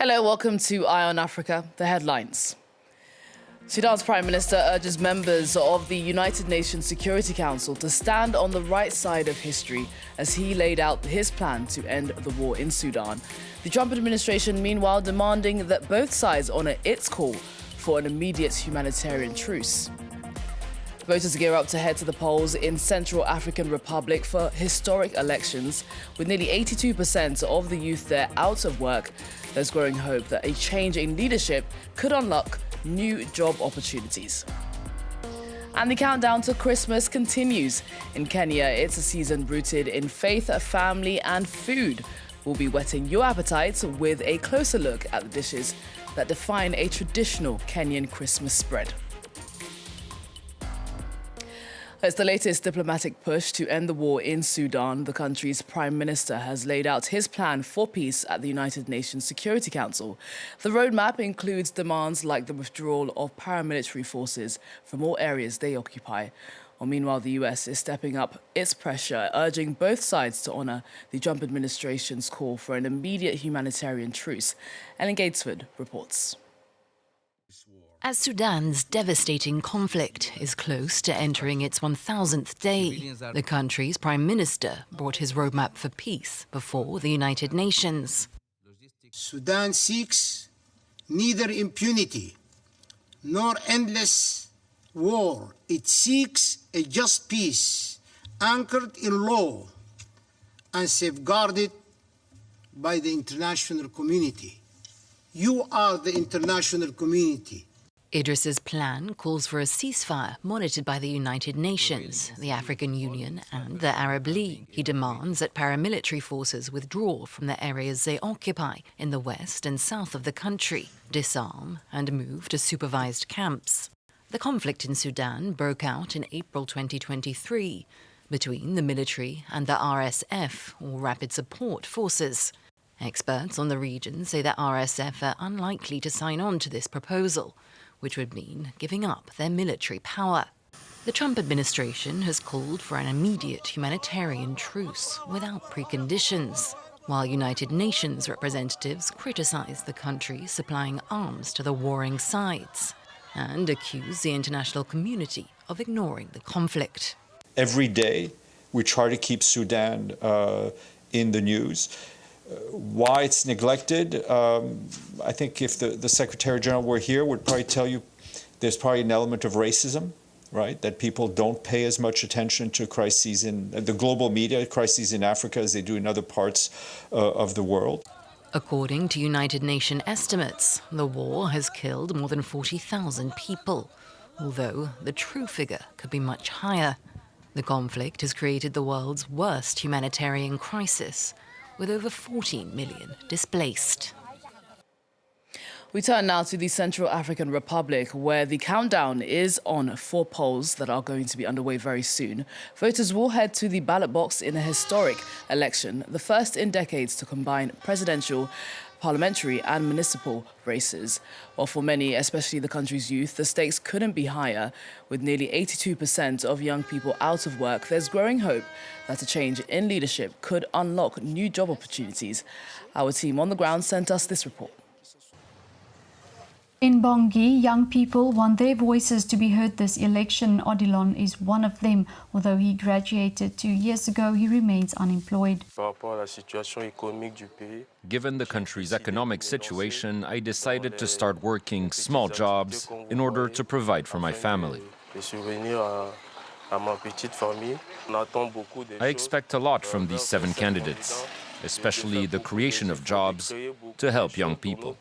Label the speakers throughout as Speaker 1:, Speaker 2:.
Speaker 1: Hello, welcome to Eye on Africa. The headlines. Sudan's Prime Minister urges members of the United Nations Security Council to stand on the right side of history as he laid out his plan to end the war in Sudan. The Trump administration, meanwhile, demanding that both sides honour its call for an immediate humanitarian truce. Voters gear up to head to the polls in Central African Republic for historic elections. With nearly 82% of the youth there out of work, there's growing hope that a change in leadership could unlock new job opportunities. And the countdown to Christmas continues. In Kenya, it's a season rooted in faith, family and food. We'll be whetting your appetites with a closer look at the dishes that define a traditional Kenyan Christmas spread. As the latest diplomatic push to end the war in Sudan, the country's Prime Minister has laid out his plan for peace at the United Nations Security Council. The roadmap includes demands like the withdrawal of paramilitary forces from all areas they occupy. Well, meanwhile, the US is stepping up its pressure, urging both sides to honour the Trump administration's call for an immediate humanitarian truce. Ellen Gatesford reports.
Speaker 2: As Sudan's devastating conflict is close to entering its 1000th day, the country's prime minister brought his roadmap for peace before the United Nations.
Speaker 3: Sudan seeks neither impunity nor endless war. It seeks a just peace anchored in law and safeguarded by the international community. You are the international community.
Speaker 2: Idris's plan calls for a ceasefire monitored by the United Nations, the African Union and the Arab League. He demands that paramilitary forces withdraw from the areas they occupy in the west and south of the country, disarm and move to supervised camps. The conflict in Sudan broke out in April 2023 between the military and the RSF, or Rapid Support Forces. Experts on the region say the RSF are unlikely to sign on to this proposal, which would mean giving up their military power. The Trump administration has called for an immediate humanitarian truce without preconditions, while United Nations representatives criticize the country supplying arms to the warring sides and accuse the international community of ignoring the conflict.
Speaker 4: Every day, we try to keep Sudan in the news. Why it's neglected, I think if the Secretary General were here, would probably tell you there's probably an element of racism, right? That people don't pay as much attention to crises in the global media, crises in Africa, as they do in other parts of the world.
Speaker 2: According to United Nations estimates, the war has killed more than 40,000 people, although the true figure could be much higher. The conflict has created the world's worst humanitarian crisis, with over 14 million displaced.
Speaker 1: We turn now to the Central African Republic, where the countdown is on 4 polls that are going to be underway very soon. Voters will head to the ballot box in a historic election, the first in decades to combine presidential, parliamentary and municipal races. Well, for many, especially the country's youth, the stakes couldn't be higher. With nearly 82% of young people out of work, there's growing hope that a change in leadership could unlock new job opportunities. Our team on the ground sent us this report.
Speaker 5: In Bangui, young people want their voices to be heard this election. Odilon is one of them. Although he graduated 2 years ago, he remains unemployed.
Speaker 6: Given the country's economic situation, I decided to start working small jobs in order to provide for my family. I expect a lot from these 7 candidates, especially the creation of jobs to help young people.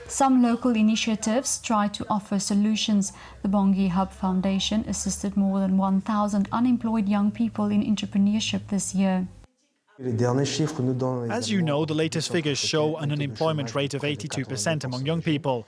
Speaker 5: Some local initiatives try to offer solutions. The Bangui Hub Foundation assisted more than 1,000 unemployed young people in entrepreneurship this year.
Speaker 7: As you know, the latest figures show an unemployment rate of 82% among young people.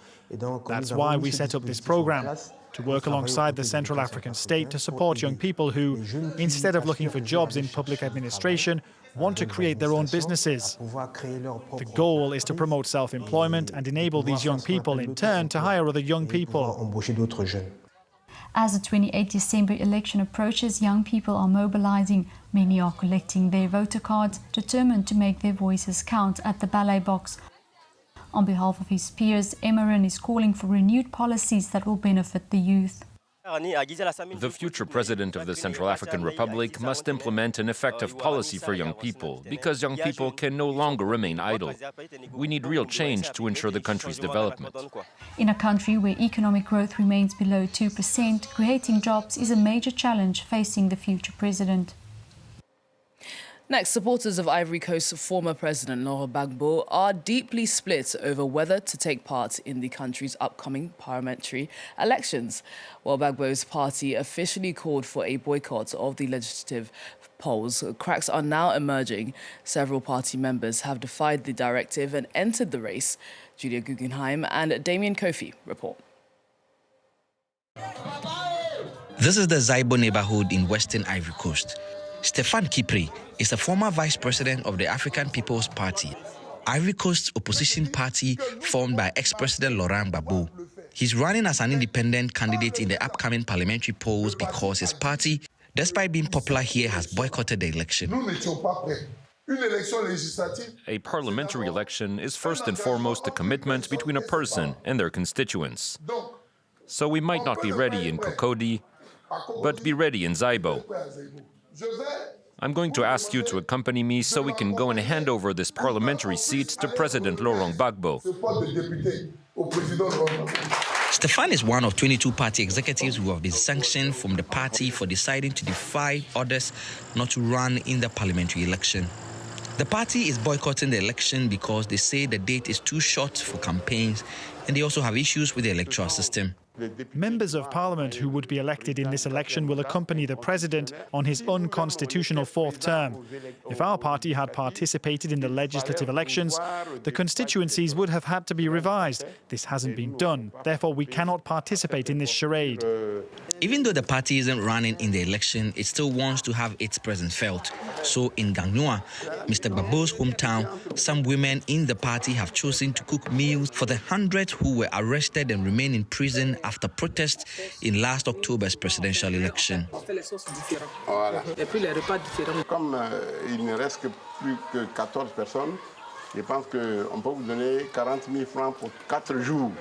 Speaker 7: That's why we set up this program, to work alongside the Central African state to support young people who, instead of looking for jobs in public administration, want to create their own businesses. The goal is to promote self-employment and enable these young people, in turn, to hire other young people.
Speaker 5: As the 28 December election approaches, young people are mobilizing. Many are collecting their voter cards, determined to make their voices count at the ballot box. On behalf of his peers, Cameroon is calling for renewed policies that will benefit the youth.
Speaker 6: The future president of the Central African Republic must implement an effective policy for young people, because young people can no longer remain idle. We need real change to ensure the country's development.
Speaker 5: In a country where economic growth remains below 2%, creating jobs is a major challenge facing the future president.
Speaker 1: Next, supporters of Ivory Coast's former president Laurent Gbagbo are deeply split over whether to take part in the country's upcoming parliamentary elections. While Gbagbo's party officially called for a boycott of the legislative polls, cracks are now emerging. Several party members have defied the directive and entered the race. Julia Guggenheim and Damien Kofi report.
Speaker 8: This is the Zaibo neighborhood in western Ivory Coast. Stéphane Kipre is a former vice president of the African People's Party, Ivory Coast's opposition party formed by ex-president Laurent Gbagbo. He's running as an independent candidate in the upcoming parliamentary polls because his party, despite being popular here, has boycotted the election.
Speaker 6: A parliamentary election is first and foremost a commitment between a person and their constituents. So we might not be ready in Cocody, but be ready in Zaibo. I'm going to ask you to accompany me so we can go and hand over this parliamentary seat to President Laurent Gbagbo.
Speaker 8: Stéphane is one of 22 party executives who have been sanctioned from the party for deciding to defy others not to run in the parliamentary election. The party is boycotting the election because they say the date is too short for campaigns, and they also have issues with the electoral system.
Speaker 7: Members of parliament who would be elected in this election will accompany the president on his unconstitutional fourth term. If our party had participated in the legislative elections, the constituencies would have had to be revised. This hasn't been done. Therefore, we cannot participate in this charade.
Speaker 8: Even though the party isn't running in the election, it still wants to have its presence felt. So in Gagnoa, Mr. Gbagbo's hometown, some women in the party have chosen to cook meals for the hundreds who were arrested and remain in prison after protests in last October's presidential election.
Speaker 9: Comme il ne reste plus que 14 personnes, je pense qu'on peut vous donner 40 000 francs pour 4 jours.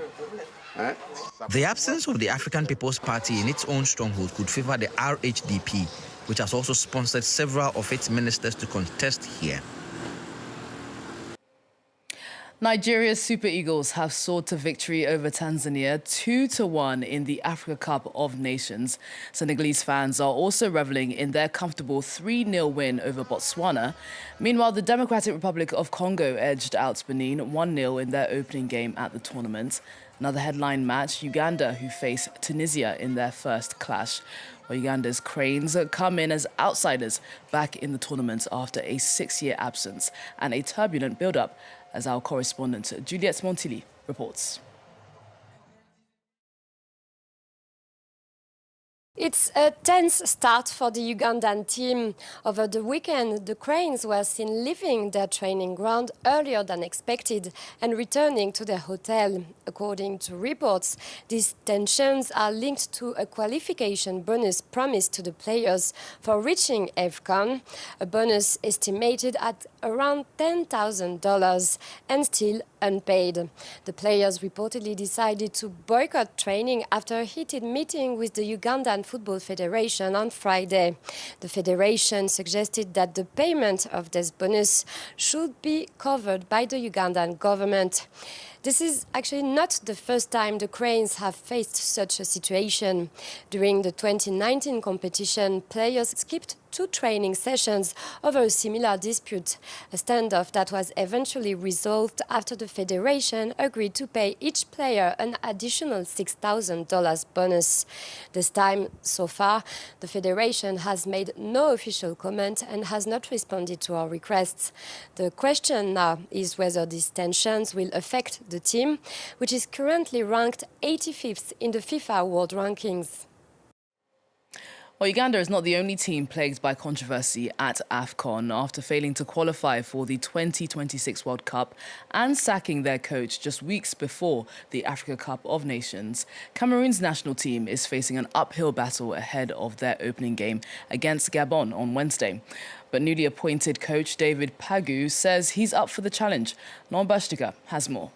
Speaker 8: The absence of the African People's Party in its own stronghold could favor the RHDP, which has also sponsored several of its ministers to contest here.
Speaker 1: Nigeria's Super Eagles have soared to victory over Tanzania 2-1 in the Africa Cup of Nations. Senegalese fans are also reveling in their comfortable 3-0 win over Botswana. Meanwhile, the Democratic Republic of Congo edged out Benin 1-0 in their opening game at the tournament. Another headline match, Uganda, who face Tunisia in their first clash. Well, Uganda's Cranes come in as outsiders back in the tournament after a 6-year absence and a turbulent build-up, as our correspondent Juliette Montilly reports.
Speaker 10: It's a tense start for the Ugandan team. Over the weekend, the Cranes were seen leaving their training ground earlier than expected and returning to their hotel. According to reports, these tensions are linked to a qualification bonus promised to the players for reaching AFCON, a bonus estimated at around $10,000 and still unpaid. The players reportedly decided to boycott training after a heated meeting with the Ugandan Football Federation on Friday. The federation suggested that the payment of this bonus should be covered by the Ugandan government. This is actually not the first time the Cranes have faced such a situation. During the 2019 competition, players skipped 2 training sessions over a similar dispute, a standoff that was eventually resolved after the federation agreed to pay each player an additional $6,000 bonus. This time, so far, the federation has made no official comment and has not responded to our requests. The question now is whether these tensions will affect the team, which is currently ranked 85th in the FIFA World Rankings.
Speaker 1: Well, Uganda is not the only team plagued by controversy at AFCON after failing to qualify for the 2026 World Cup and sacking their coach just weeks before the Africa Cup of Nations. Cameroon's national team is facing an uphill battle ahead of their opening game against Gabon on Wednesday. But newly appointed coach David Pagu says he's up for the challenge. Nombashtika has more.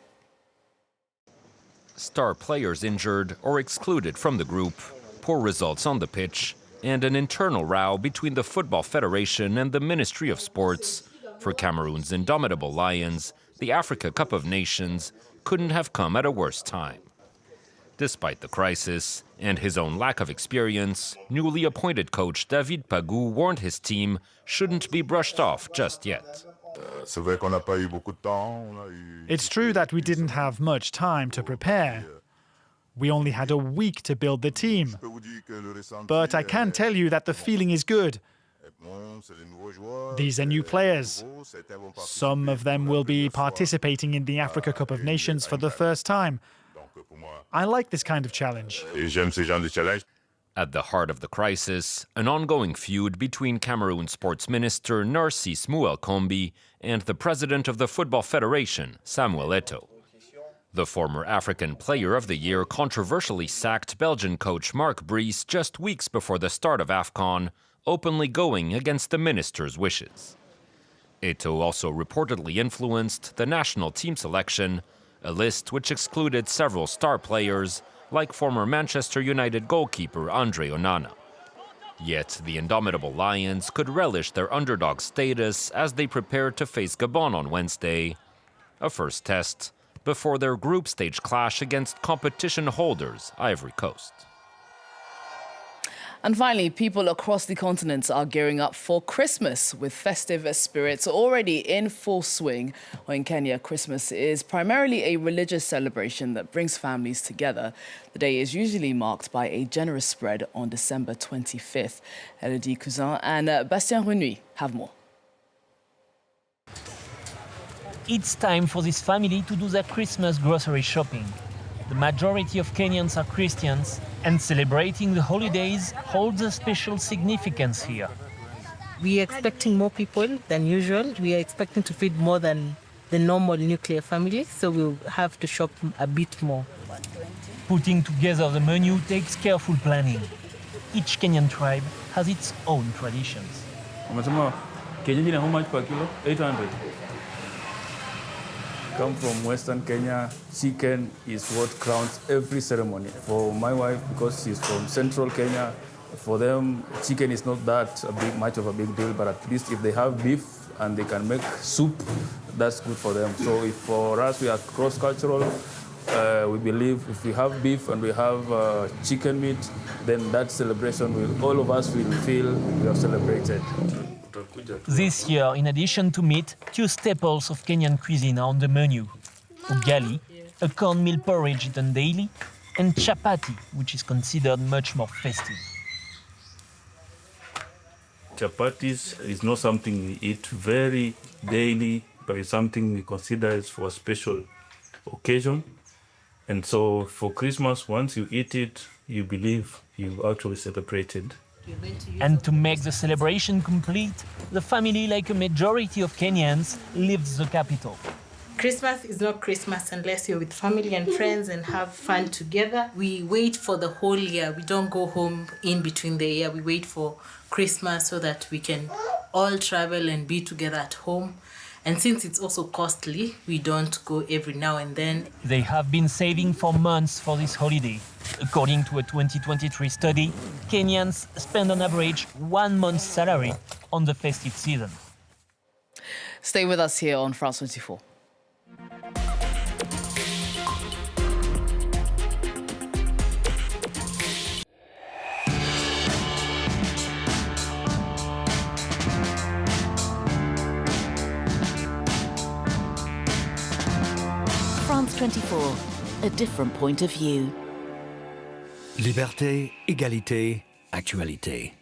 Speaker 6: Star players injured or excluded from the group, poor results on the pitch, and an internal row between the Football Federation and the Ministry of Sports. For Cameroon's indomitable Lions, the Africa Cup of Nations couldn't have come at a worse time. Despite the crisis and his own lack of experience, newly appointed coach David Pagu warned his team shouldn't be brushed off just yet.
Speaker 7: It's true that we didn't have much time to prepare. We only had a week to build the team. But I can tell you that the feeling is good. These are new players. Some of them will be participating in the Africa Cup of Nations for the first time. I like this kind of challenge.
Speaker 6: At the heart of the crisis, an ongoing feud between Cameroon Sports Minister Narcisse Mouel-Kombi and the president of the Football Federation, Samuel Eto'o. The former African Player of the Year controversially sacked Belgian coach Marc Brice just weeks before the start of AFCON, openly going against the minister's wishes. Eto'o also reportedly influenced the national team selection, a list which excluded several star players, like former Manchester United goalkeeper Andre Onana. Yet the indomitable Lions could relish their underdog status as they prepared to face Gabon on Wednesday, a first test before their group stage clash against competition holders Ivory Coast.
Speaker 1: And finally, people across the continent are gearing up for Christmas with festive spirits already in full swing. Well, in Kenya, Christmas is primarily a religious celebration that brings families together. The day is usually marked by a generous spread on December 25th. Elodie Cousin and Bastien Renouy have more.
Speaker 11: It's time for this family to do their Christmas grocery shopping. The majority of Kenyans are Christians, and celebrating the holidays holds a special significance here.
Speaker 12: We are expecting more people than usual. We are expecting to feed more than the normal nuclear family, so we'll have to shop a bit more.
Speaker 11: Putting together the menu takes careful planning. Each Kenyan tribe has its own traditions.
Speaker 13: Kenya, how much per kilo? 800. Come from Western Kenya, chicken is what crowns every ceremony. For my wife, because she's from Central Kenya, for them, chicken is not that much of a big deal, but at least if they have beef and they can make soup, that's good for them. So if for us, we are cross-cultural, we believe if we have beef and we have chicken meat, then that celebration, all of us will feel we have celebrated.
Speaker 11: This year, in addition to meat, two staples of Kenyan cuisine are on the menu. Ugali, a cornmeal porridge eaten daily, and chapati, which is considered much more festive.
Speaker 13: Chapatis is not something we eat very daily, but it's something we consider as for a special occasion. And so for Christmas, once you eat it, you believe you actually celebrated.
Speaker 11: And to make the celebration complete, the family, like a majority of Kenyans, leaves the capital.
Speaker 12: Christmas is not Christmas unless you're with family and friends and have fun together. We wait for the whole year. We don't go home in between the year. We wait for Christmas so that we can all travel and be together at home. And since it's also costly, we don't go every now and then.
Speaker 11: They have been saving for months for this holiday. According to a 2023 study, Kenyans spend on average 1 month's salary on the festive season.
Speaker 1: Stay with us here on France 24.
Speaker 14: France 24, a different point of view.
Speaker 15: Liberté, égalité, actualité.